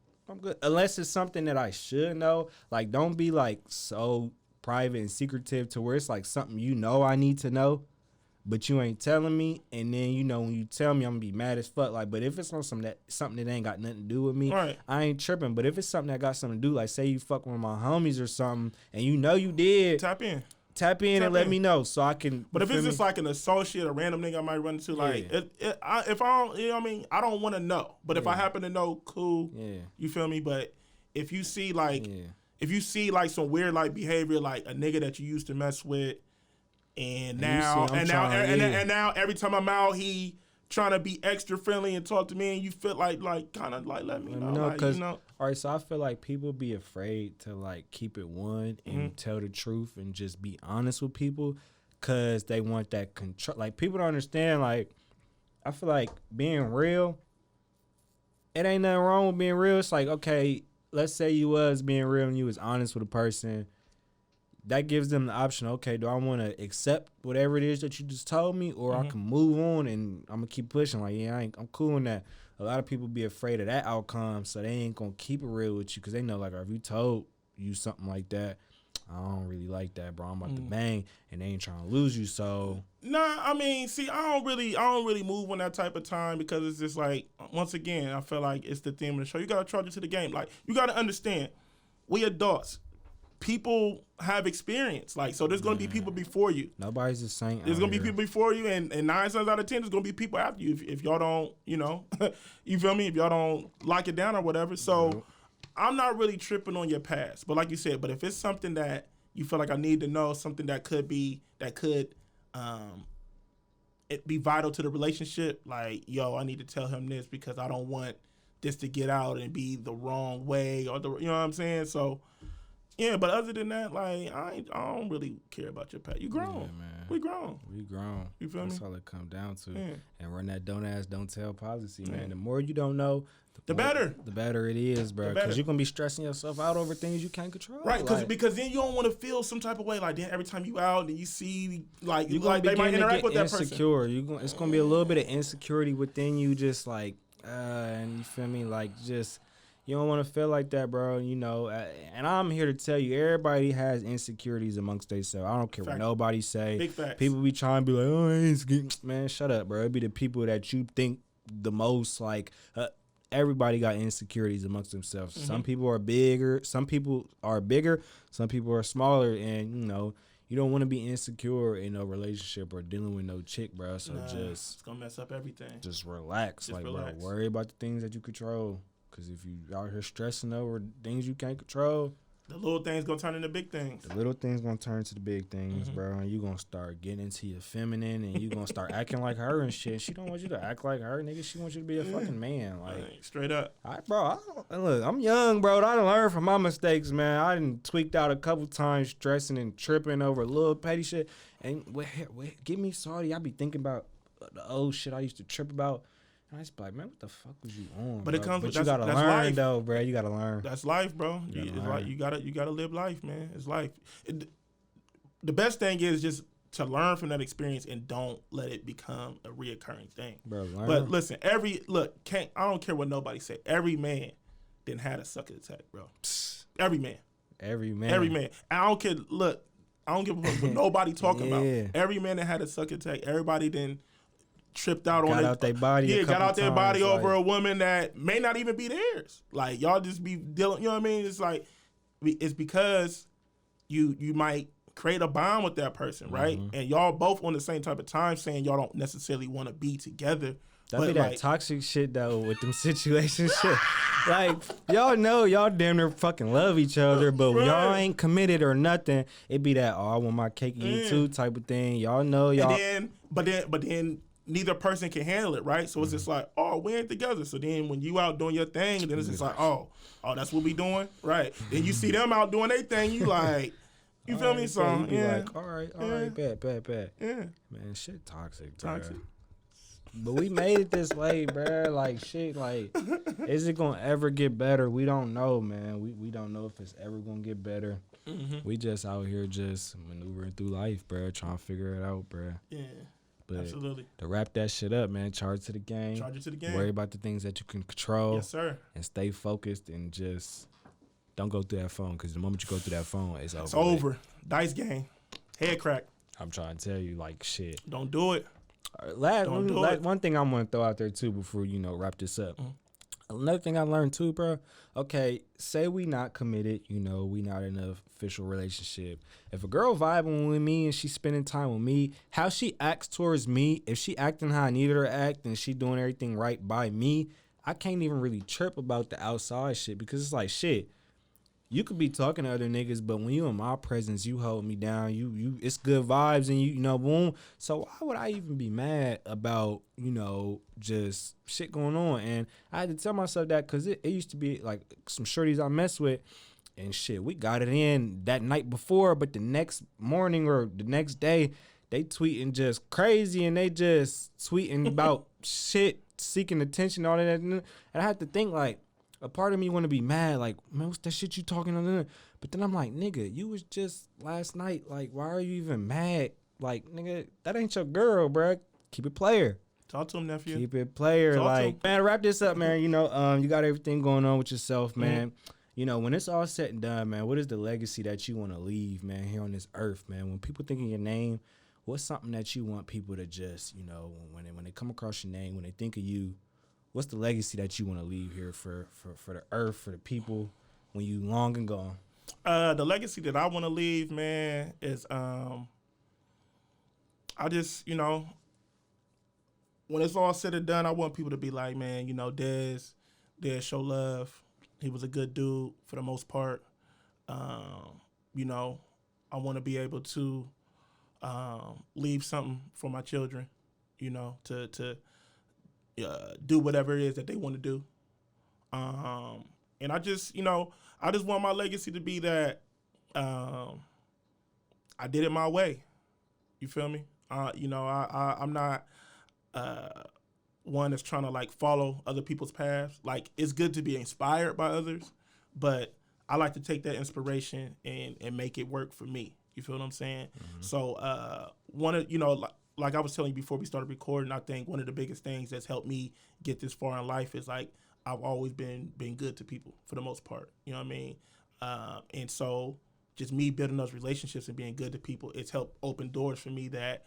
Unless it's something that I should know. Like, don't be like so private and secretive to where it's like something you know I need to know, but you ain't telling me. And then, you know, when you tell me, I'm gonna be mad as fuck. Like, but if it's on something that ain't got nothing to do with me, right, I ain't tripping. But if it's something that got something to do, like say you fuck with my homies or something, and you know you did, tap in and let me know so I can. But if it's just like an associate, a random nigga I might run into, like, if I don't, you know what I mean, I don't want to know. But if I happen to know, cool. Yeah. You feel me? But if you see like, if you see like some weird like behavior, like a nigga that you used to mess with, and now every time I'm out, he trying to be extra friendly and talk to me, and you feel like kind of like let me know, like, you know. All right, so I feel like people be afraid to like keep it one and tell the truth and just be honest with people, cause they want that control. Like, people don't understand. Like, I feel like being real, it ain't nothing wrong with being real. It's like, okay, let's say you was being real and you was honest with a person. That gives them the option, okay, do I want to accept whatever it is that you just told me, or I can move on and I'm going to keep pushing. Like, yeah, I'm cool in that. A lot of people be afraid of that outcome, so they ain't going to keep it real with you because they know, like, if you told you something like that, I don't really like that, bro. I'm about to bang, and they ain't trying to lose you, so. Nah, I mean, see, I don't really move on that type of time because it's just like, once again, I feel like it's the theme of the show. You got to charge it to the game. Like, you got to understand, we adults. People have experience, like, so there's gonna be people before you. Nobody's the same. There's gonna be people before you, and 9 times out of 10, there's gonna be people after you if y'all don't, you know, you feel me? If y'all don't lock it down or whatever. So I'm not really tripping on your past, but like you said, but if it's something that you feel like I need to know, something that could it be vital to the relationship, like, yo, I need to tell him this because I don't want this to get out and be the wrong way, or the, you know what I'm saying? So. Yeah, but other than that, like, I don't really care about your past. You grown. Yeah, man. We grown. You feel me? That's all it comes down to. Yeah. And run that don't ask, don't tell policy, man. The more you don't know, the better. The better it is, bro. Because you're going to be stressing yourself out over things you can't control. Right, because then you don't want to feel some type of way. Like, then every time you out and you see, like, you like they might interact with that insecure. person. It's going to be a little bit of insecurity within you, just like, and you feel me? Like, just... You don't want to feel like that, bro. You know, and I'm here to tell you, everybody has insecurities amongst themselves. I don't care what nobody say. Big facts. People be trying to be like, oh, I ain't man, shut up, bro. It be the people that you think the most like. Everybody got insecurities amongst themselves. Some people are bigger. Some people are smaller, and you know. You don't want to be insecure in a relationship or dealing with no chick, bro. So it's gonna mess up everything. Just relax, bro. Worry about the things that you control. Because if you out here stressing over things you can't control, the little things gonna turn into big things. The little things gonna turn to the big things, bro. And you gonna start getting into your feminine, and you gonna start acting like her and shit. She don't want you to act like her, nigga. She wants you to be a fucking man, like straight up. Look, I'm young, bro. I done learned from my mistakes, man. I done tweaked out a couple times, stressing and tripping over little petty shit. And get me salty. I be thinking about the old shit I used to trip about. I just be like, man, what the fuck was you on? But it comes with you gotta learn life. Though, bro. You gotta learn. That's life, bro. You gotta live life, man. It's life. The best thing is just to learn from that experience and don't let it become a reoccurring thing. Bro, but listen, I don't care what nobody say. Every man didn't have a sucker attack, bro. Every man. And I don't care. Look, I don't give a fuck what nobody talking about. Every man that had a sucker attack. Everybody didn't. Tripped out got out their body. Got out their body over a woman that may not even be theirs. Like, y'all just be dealing. You know what I mean? It's like it's because you might create a bond with that person, right? And y'all both on the same type of time, saying y'all don't necessarily want to be together. That be that toxic shit though with them situations shit. Like, y'all know y'all damn near fucking love each other, but when y'all ain't committed or nothing, it be that, oh, I want my cake and eat too type of thing. Y'all know y'all. But then neither person can handle it, right? So it's just like, oh, we ain't together. So then when you out doing your thing, then it's just like, oh, that's what we doing, right? Then you see them out doing their thing, you like, you feel me? So you be like, all right, bet. Yeah, Man, shit toxic. But we made it this way, bruh. Like, shit, like, is it gonna ever get better? We don't know, man. We don't know if it's ever gonna get better. We just out here just maneuvering through life, bruh, trying to figure it out, bruh. Yeah. But absolutely. To wrap that shit up, man, charge to the game. Charge it to the game. Worry about the things that you can control. Yes, sir. And stay focused and just don't go through that phone, because the moment you go through that phone, it's over. It's over. Dice game. Head crack. I'm trying to tell you, like, shit. Don't do it. One thing I'm going to throw out there, too, before, wrap this up. Another thing I learned, too, bro. Okay, say we not committed, we not in an official relationship. If a girl vibing with me and she spending time with me, how she acts towards me, if she acting how I need her to act and she doing everything right by me, I can't even really chirp about the outside shit, because it's like, shit, you could be talking to other niggas, but when you in my presence, you hold me down. You it's good vibes, and boom. So why would I even be mad about, just shit going on? And I had to tell myself that, because it used to be like some shorties I mess with, and shit, we got it in that night before, but the next morning or the next day, they tweeting just crazy, and they just tweeting about shit, seeking attention, all that. And I had to think, like, a part of me want to be mad, like, man, what's that shit you talking on? But then I'm like, nigga, you was just last night. Like, why are you even mad? Like, nigga, that ain't your girl, bruh. Keep it player. Talk to him, nephew. Keep it player. Like, man, wrap this up, man. You got everything going on with yourself, man. When it's all said and done, man, what is the legacy that you want to leave, man, here on this earth, man? When people think of your name, what's something that you want people to just, when they come across your name, when they think of you, what's the legacy that you want to leave here for the earth, for the people, when you long and gone? The legacy that I want to leave, man, is I just, when it's all said and done, I want people to be like, man, Dez show love. He was a good dude for the most part. I want to be able to leave something for my children, to do whatever it is that they want to do. And I just want my legacy to be that I did it my way. You feel me? I'm not one that's trying to, like, follow other people's paths. Like, it's good to be inspired by others, but I like to take that inspiration and make it work for me. You feel what I'm saying? Mm-hmm. So like I was telling you before we started recording, I think one of the biggest things that's helped me get this far in life is, like, I've always been good to people for the most part. You know what I mean? And so just me building those relationships and being good to people, it's helped open doors for me that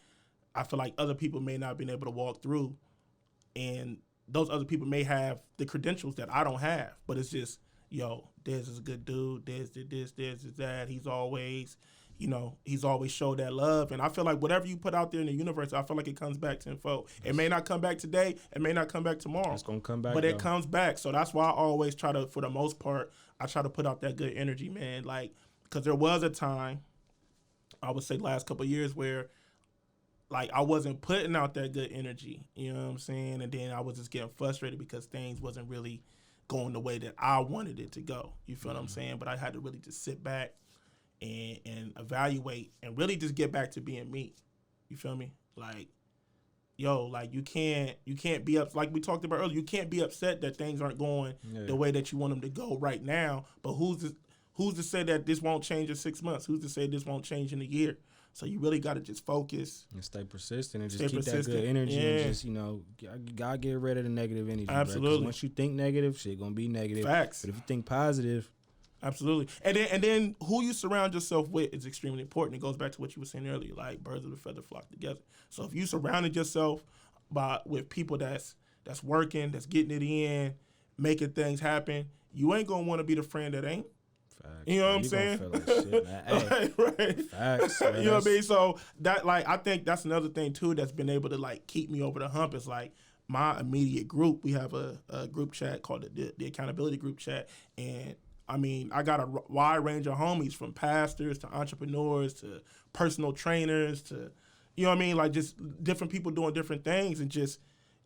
I feel like other people may not have been able to walk through. And those other people may have the credentials that I don't have. But it's just, Dez is a good dude. Dez did this, Dez did that. He's always showed that love. And I feel like whatever you put out there in the universe, I feel like it comes back tenfold. It may not come back today. It may not come back tomorrow. It's going to come back, but it comes back. So that's why I always try to, for the most part, I try to put out that good energy, man. Like, because there was a time, I would say last couple of years, where, like, I wasn't putting out that good energy. You know what I'm saying? And then I was just getting frustrated because things wasn't really going the way that I wanted it to go. You feel what I'm saying? But I had to really just sit back and evaluate and really just get back to being me. You feel me? Like, like, you can't be up, like we talked about earlier, you can't be upset that things aren't going the way that you want them to go right now. But who's to say that this won't change in 6 months? Who's to say this won't change in a year? So you really got to just focus. And stay persistent and just keep that good energy. Yeah. And just, gotta get rid of the negative energy. Absolutely. Bro. Once you think negative, shit gonna be negative. Facts. But if you think positive. Absolutely. And then who you surround yourself with is extremely important. It goes back to what you were saying earlier, like birds of a feather flock together. So if you surrounded yourself with people that's working, that's getting it in, making things happen, you ain't gonna want to be the friend that ain't. Facts, you know what I'm saying? Feel like shit, man. Hey, right. Facts. Man, you know what I mean? So that, like, I think that's another thing too that's been able to, like, keep me over the hump. Is like my immediate group. We have a group chat called the accountability group chat, and I mean, I got a wide range of homies, from pastors to entrepreneurs to personal trainers to, You know what I mean? Like just different people doing different things and just,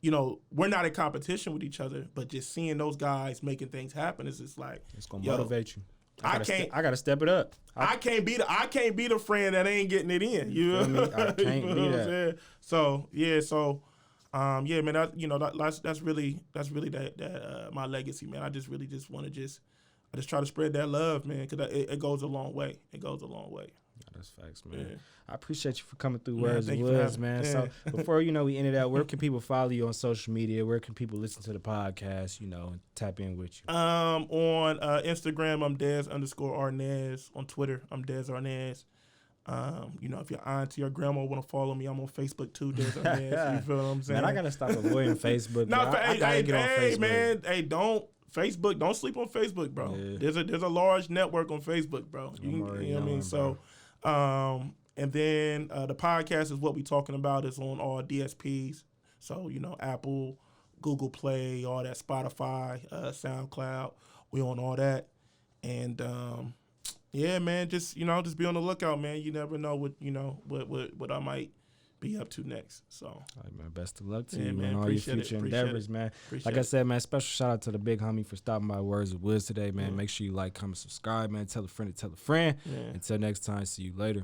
we're not in competition with each other, but just seeing those guys making things happen is just like it's gonna motivate you. I gotta step it up. I can't be the friend that ain't getting it in. You know me? I can't be that. So yeah, man. That's really that my legacy, man. I just really just want to I just try to spread that love, man, because it goes a long way. It goes a long way. That's facts, man. Yeah. I appreciate you for coming through Words of thank you Woods, for man. having- So before we end it out, where can people follow you on social media? Where can people listen to the podcast? And tap in with you. On Instagram, I'm Dez_Arnez. On Twitter, I'm Dez Arnez. If your auntie or grandma want to follow me, I'm on Facebook too, Dez Arnez. You feel what I'm saying? Man, I gotta stop avoiding Facebook. No, I gotta get on Facebook. Man, don't sleep on Facebook, bro. Yeah. There's a large network on Facebook, bro. You know what I mean? So, and then the podcast is What We Talking About is on all DSPs. So, Apple, Google Play, all that, Spotify, SoundCloud. We on all that. And yeah, man, just be on the lookout, man. You never know what I might be up to next. So, all right, man, best of luck to Yeah, you, man. man. All your future endeavors, man. Like I said, man, special shout out to the big homie for stopping by Words of Woods today, man. Make sure you like, comment, subscribe, man. Tell a friend to tell a friend. Yeah. Until next time, see you later.